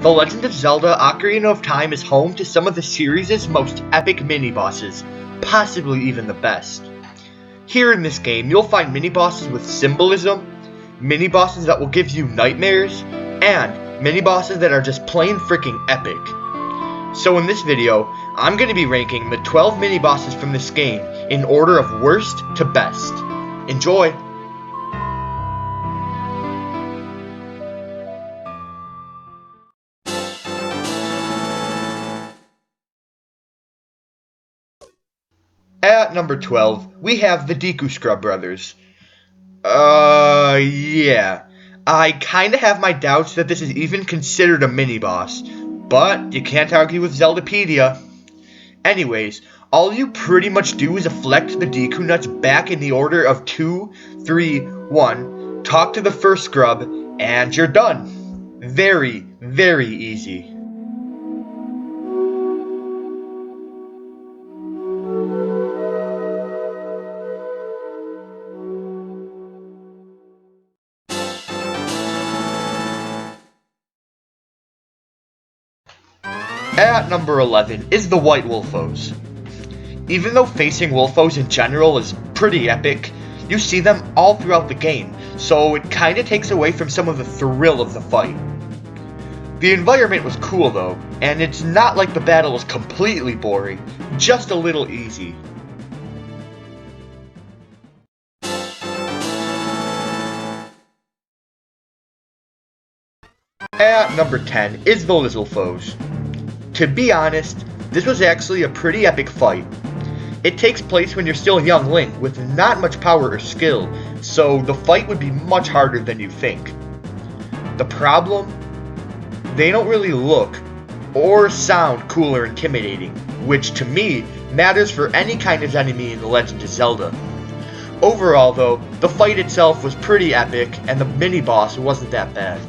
The Legend of Zelda Ocarina of Time is home to some of the series' most epic mini-bosses, possibly even the best. Here in this game, you'll find mini-bosses with symbolism, mini-bosses that will give you nightmares, and mini-bosses that are just plain freaking epic. So in this video, I'm going to be ranking the 12 mini-bosses from this game in order of worst to best. Enjoy! At number 12, we have the Deku Scrub Brothers. Yeah. I kinda have my doubts that this is even considered a mini-boss, but you can't argue with Zeldapedia. Anyways, all you pretty much do is affect the Deku Nuts back in the order of 2, 3, 1, talk to the first scrub, and you're done. Very, very easy. At number 11 is the White Wolfos. Even though facing Wolfos in general is pretty epic, you see them all throughout the game, so it kinda takes away from some of the thrill of the fight. The environment was cool though, and it's not like the battle was completely boring, just a little easy. At number 10 is the Lizalfos. To be honest, this was actually a pretty epic fight. It takes place when you're still young Link with not much power or skill, so the fight would be much harder than you think. The problem? They don't really look or sound cool or intimidating, which to me matters for any kind of enemy in The Legend of Zelda. Overall though, the fight itself was pretty epic and the mini-boss wasn't that bad.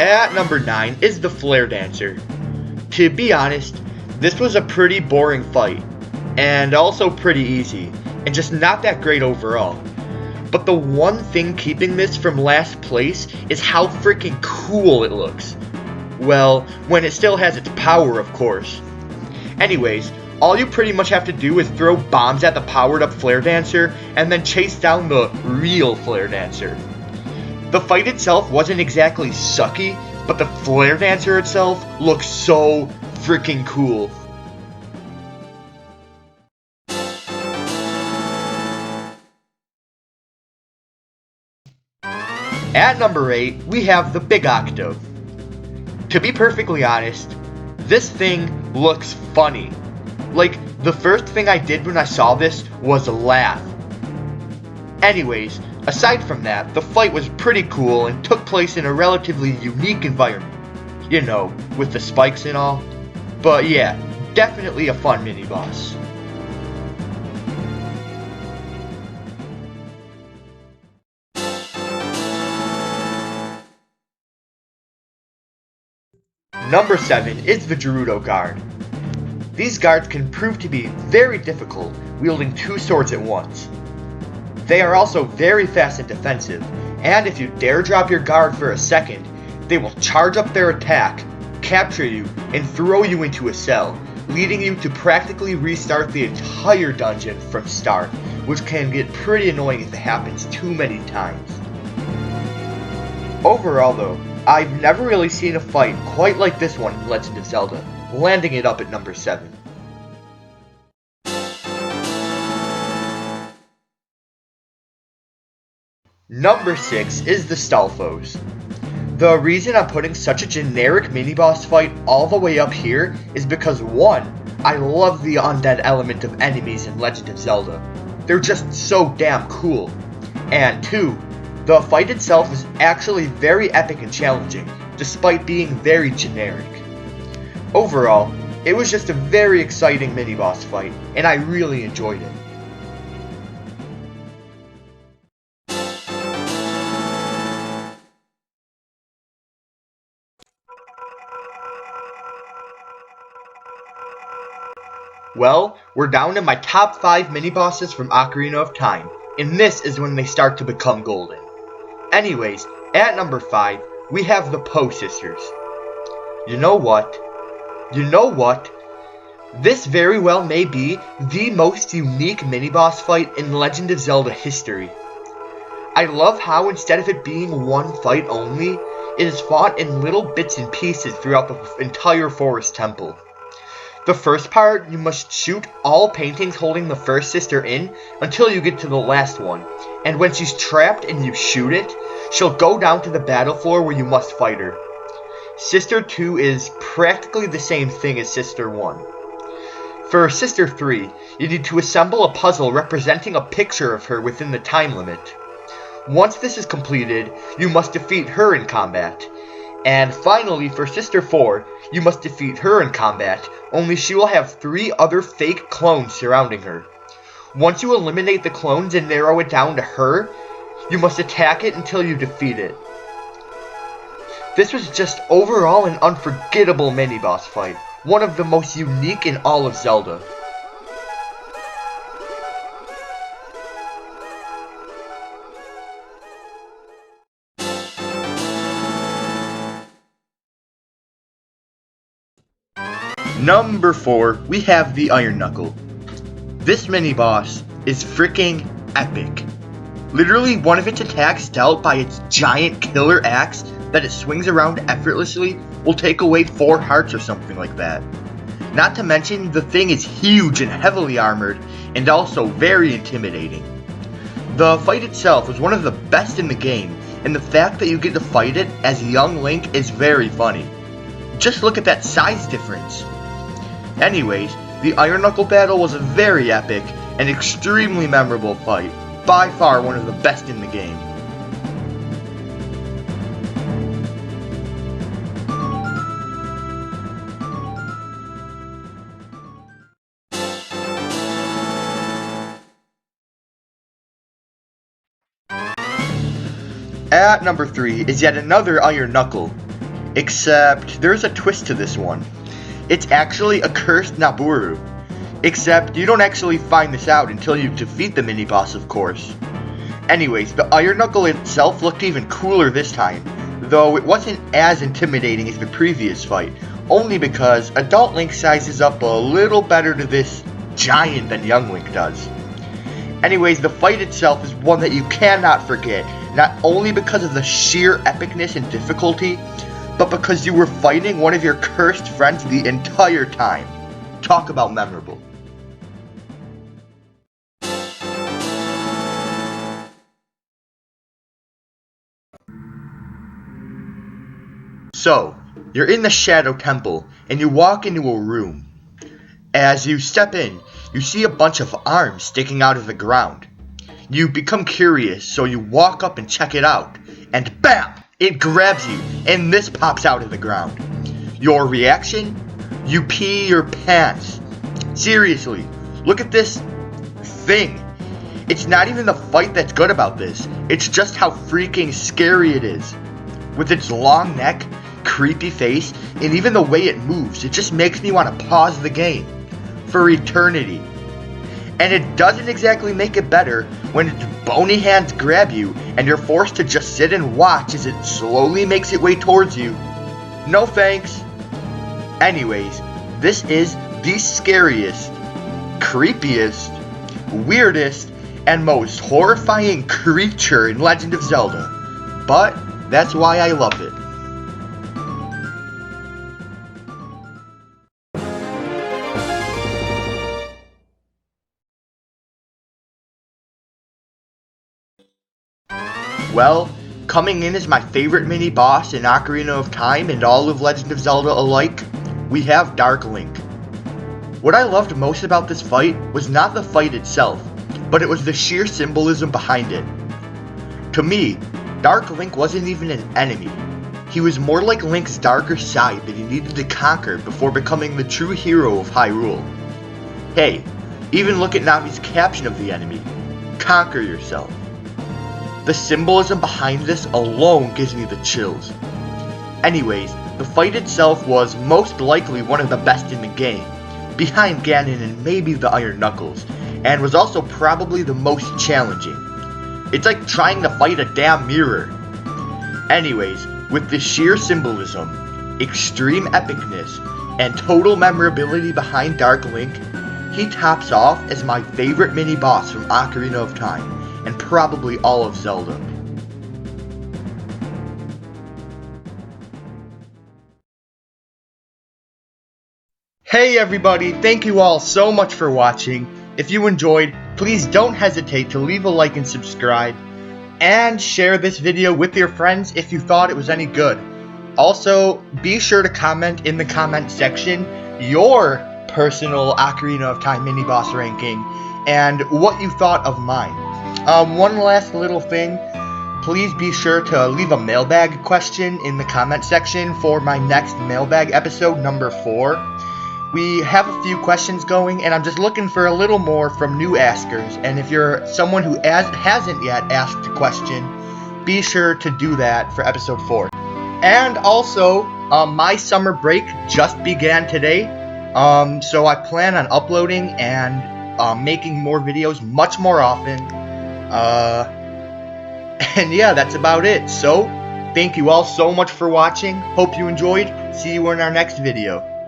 At number 9 is the Flare Dancer. To be honest, this was a pretty boring fight, and also pretty easy, and just not that great overall. But the one thing keeping this from last place is how freaking cool it looks. Well, when it still has its power, of course. Anyways, all you pretty much have to do is throw bombs at the powered up Flare Dancer, and then chase down the real Flare Dancer. The fight itself wasn't exactly sucky, but the Flare Dancer itself looks so freaking cool. At number 8, we have the Big Octave. To be perfectly honest, this thing looks funny. Like, the first thing I did when I saw this was laugh. Anyways, aside from that, the fight was pretty cool and took place in a relatively unique environment. You know, with the spikes and all. But yeah, definitely a fun mini-boss. Number 7 is the Giroud O Guard. These guards can prove to be very difficult, wielding 2 swords at once. They are also very fast and defensive, and if you dare drop your guard for a second, they will charge up their attack, capture you, and throw you into a cell, leading you to practically restart the entire dungeon from start, which can get pretty annoying if it happens too many times. Overall though, I've never really seen a fight quite like this one in Legend of Zelda, landing it up at number 7. Number 6 is the Stalfos. The reason I'm putting such a generic mini-boss fight all the way up here is because 1, I love the undead element of enemies in Legend of Zelda. They're just so damn cool. And 2, the fight itself is actually very epic and challenging, despite being very generic. Overall, it was just a very exciting mini-boss fight, and I really enjoyed it. Well, we're down to my top 5 mini-bosses from Ocarina of Time, and this is when they start to become golden. Anyways, at number 5, we have the Poe sisters. You know what? This very well may be the most unique mini-boss fight in Legend of Zelda history. I love how instead of it being one fight only, it is fought in little bits and pieces throughout the entire forest temple. The first part, you must shoot all paintings holding the first sister in until you get to the last one, and when she's trapped and you shoot it, she'll go down to the battle floor where you must fight her. Sister 2 is practically the same thing as Sister 1. For Sister 3, you need to assemble a puzzle representing a picture of her within the time limit. Once this is completed, you must defeat her in combat. And finally, for Sister 4, you must defeat her in combat, only she will have 3 other fake clones surrounding her. Once you eliminate the clones and narrow it down to her, you must attack it until you defeat it. This was just overall an unforgettable mini-boss fight, one of the most unique in all of Zelda. Number 4, we have the Iron Knuckle. This mini-boss is freaking epic. Literally, one of its attacks dealt by its giant killer axe that it swings around effortlessly will take away 4 hearts or something like that. Not to mention, the thing is huge and heavily armored, and also very intimidating. The fight itself was one of the best in the game, and the fact that you get to fight it as young Link is very funny. Just look at that size difference. Anyways, the Iron Knuckle battle was a very epic and extremely memorable fight, by far one of the best in the game. At number 3 is yet another Iron Knuckle, except there's a twist to this one. It's actually a cursed Knobler, except you don't actually find this out until you defeat the mini-boss, of course. Anyways, the Iron Knuckle itself looked even cooler this time, though it wasn't as intimidating as the previous fight, only because adult Link sizes up a little better to this giant than young Link does. Anyways, the fight itself is one that you cannot forget, not only because of the sheer epicness and difficulty, but because you were fighting one of your cursed friends the entire time. Talk about memorable. So, you're in the Shadow Temple, and you walk into a room. As you step in, you see a bunch of arms sticking out of the ground. You become curious, so you walk up and check it out, and BAM! It grabs you, and this pops out of the ground. Your reaction? You pee your pants. Seriously, look at this thing. It's not even the fight that's good about this, it's just how freaking scary it is. With its long neck, creepy face, and even the way it moves, it just makes me want to pause the game. For eternity. And it doesn't exactly make it better when its bony hands grab you and you're forced to just sit and watch as it slowly makes its way towards you. No thanks. Anyways, this is the scariest, creepiest, weirdest, and most horrifying creature in Legend of Zelda. But that's why I love it. Well, coming in as my favorite mini-boss in Ocarina of Time and all of Legend of Zelda alike, we have Dark Link. What I loved most about this fight was not the fight itself, but it was the sheer symbolism behind it. To me, Dark Link wasn't even an enemy. He was more like Link's darker side that he needed to conquer before becoming the true hero of Hyrule. Hey, even look at Navi's caption of the enemy, "Conquer yourself." The symbolism behind this alone gives me the chills. Anyways, the fight itself was most likely one of the best in the game, behind Ganon and maybe the Iron Knuckles, and was also probably the most challenging. It's like trying to fight a damn mirror. Anyways, with the sheer symbolism, extreme epicness, and total memorability behind Dark Link, he tops off as my favorite mini-boss from Ocarina of Time, and probably all of Zelda. Hey everybody, thank you all so much for watching. If you enjoyed, please don't hesitate to leave a like and subscribe, and share this video with your friends if you thought it was any good. Also, be sure to comment in the comment section your personal Ocarina of Time mini-boss ranking and what you thought of mine. One last little thing, please be sure to leave a mailbag question in the comment section for my next mailbag episode, number 4. We have a few questions going, and I'm just looking for a little more from new askers. And if you're someone who hasn't yet asked a question, be sure to do that for episode 4. And also, my summer break just began today, so I plan on uploading and making more videos much more often. And yeah, that's about it. So, thank you all so much for watching. Hope you enjoyed. See you in our next video.